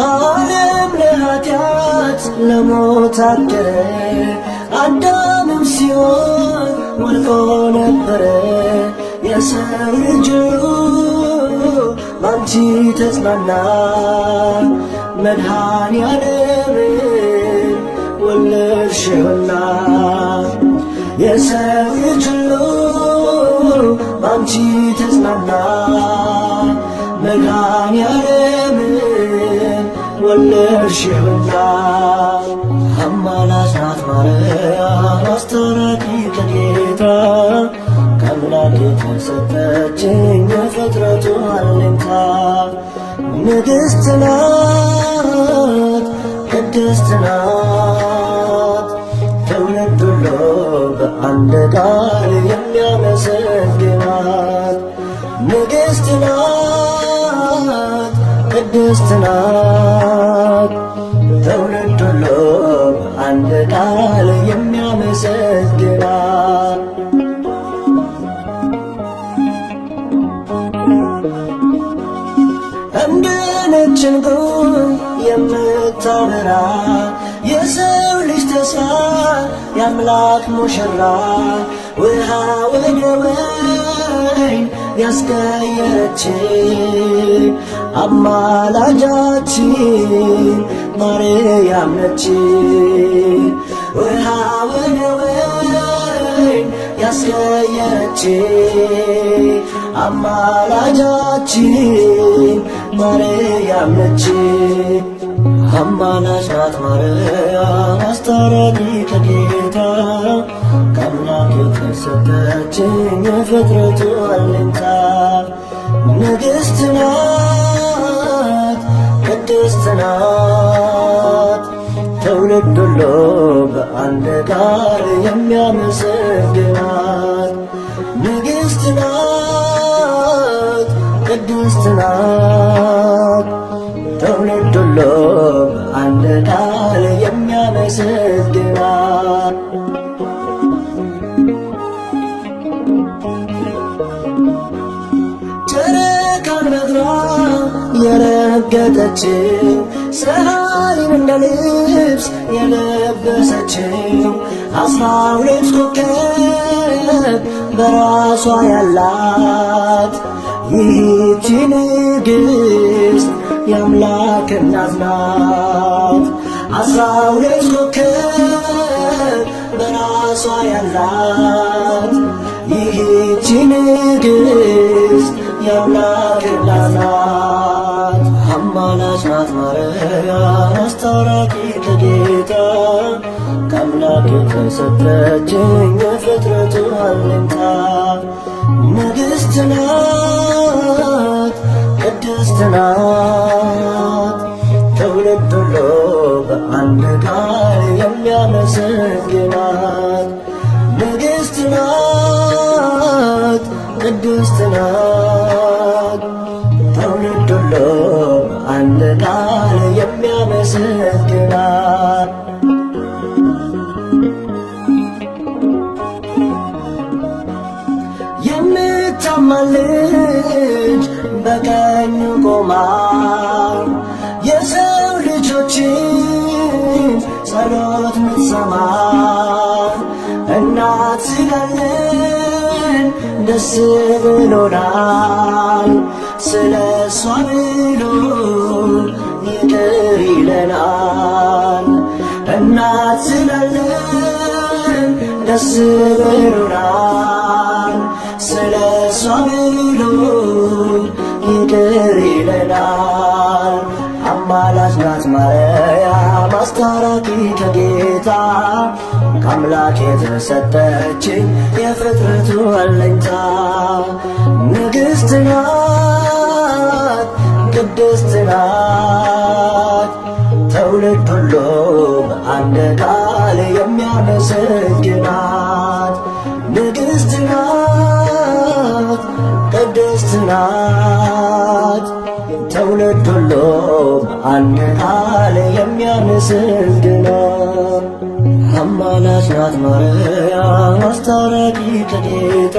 ዓለም ለኃጢአት ለሞት አደረ አዳምም ሲሆን ወድቆ ነበረ የሰው ልጅ ባንቺ ተጽናና መድኃኔዓለምን ወለድሽውና የሰው ልጅ ባንቺ ተጽናና መድኃኔዓለምን ወለድሽውና አማላጅ ናት ማርያም አስታራቂ ከጌታ ከአምላክ የተሰጠችኝ የፍጥረቱ አለኝታ ንግሥት ናት ቅድስት ናት ትውልድ ሁሉ በአንድ ቃል የሚያመሰግናት ንግሥት ናት ቅድስት ናት ትውልድ ሁሉ በአንድ ቃል የሚያመሰግናት እንደ ነጭ ዕንቁ የምታበራ የሰው ልጅ ተስፋ የአምላክ ሙሽራ ውሃ ወደ ወይን ያስቀየረች አማላጃችን ማርያም ነች። ውሃ ወደ ወይን ያስቀየረች አማላጃችን ማርያም ነች። አማላጅ ናት ማርያም አስታራቂ ከጌታ ከአምላክ የተሰጠችኝ የፍጥረቱ አለኝታ ንግሥት ናት ቅድስት ናት ትውልድ ሁሉ በአንድ ቃል የሚያመሰግናት ንግሥት ናት ቅድስት ናት ትውልድ ሁሉ በአንድ ቃል የሚያመሰግናት ጨረቃን በእግሯ የረገጠችው ፀሐይን እንደ ልብስ የለበሰችው 12 ኮከብ በራሷ ያላት ይህች ንግሥት የአምላክ እናት ናት። 12 ኮከብ በራሷ ያላት ይህች ንግሥት የአምላክ እናት ናት። አማላጅ ናት ማርያም አስታራቂ ከጌታ ከአምላክ የተሰጠችኝ የፍጥረቱ አለኝታ ንግሥት ናት ቅድስት ናት ትውልድ ሁሉ በአንድ ቃል የሚያመሰግናት ንግሥት ናት ቅድስት ናት ትውልድ ሁሉ በአንድ ቃል የሚያመሰግናት በቀኙ ቆማ የሰው ልጆችን ጸሎት ምትሰማ እናት ስላለን ደስ ብሎናል። ስለ እሷ ብሎ ይቅር ይለናል። እናት ስላለን ደስ ብሎናል። ስለ እሷ ብሎ ይቅር ይለናል። አማላጅ ናት ማርያም አስታራቂ ከጌታ ከአምላክ የተሰጠችኝ የፍጥረቱ አለኝታ ንግሥት ናት ቅድስት ናት ትውልድ ሁሉ በአንድ ቃል የሚያመሰግናት ንግሥት ናት ቅድስት ናት ትውልድ ሁሉ በአንድ ቃል የሚያመሰግናት አማላጅ ናት ማርያም አስታራቂ ከጌታ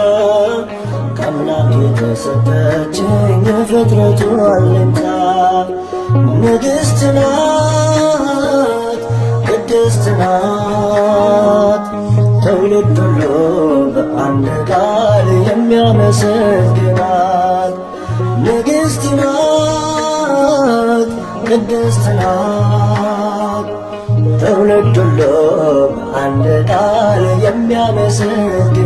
ከአምላክ የተሰጠችኝ የፍጥረቱ አለኝታ ንግሥት ናት ቅድስት ናት ትውልድ ሁሉ በአንድ ቃል የሚያመሰግናት ንግሥት ናት ቅድስት ናት ትውልድ ሁሉ በአንድ ቃል የሚያመሰግናት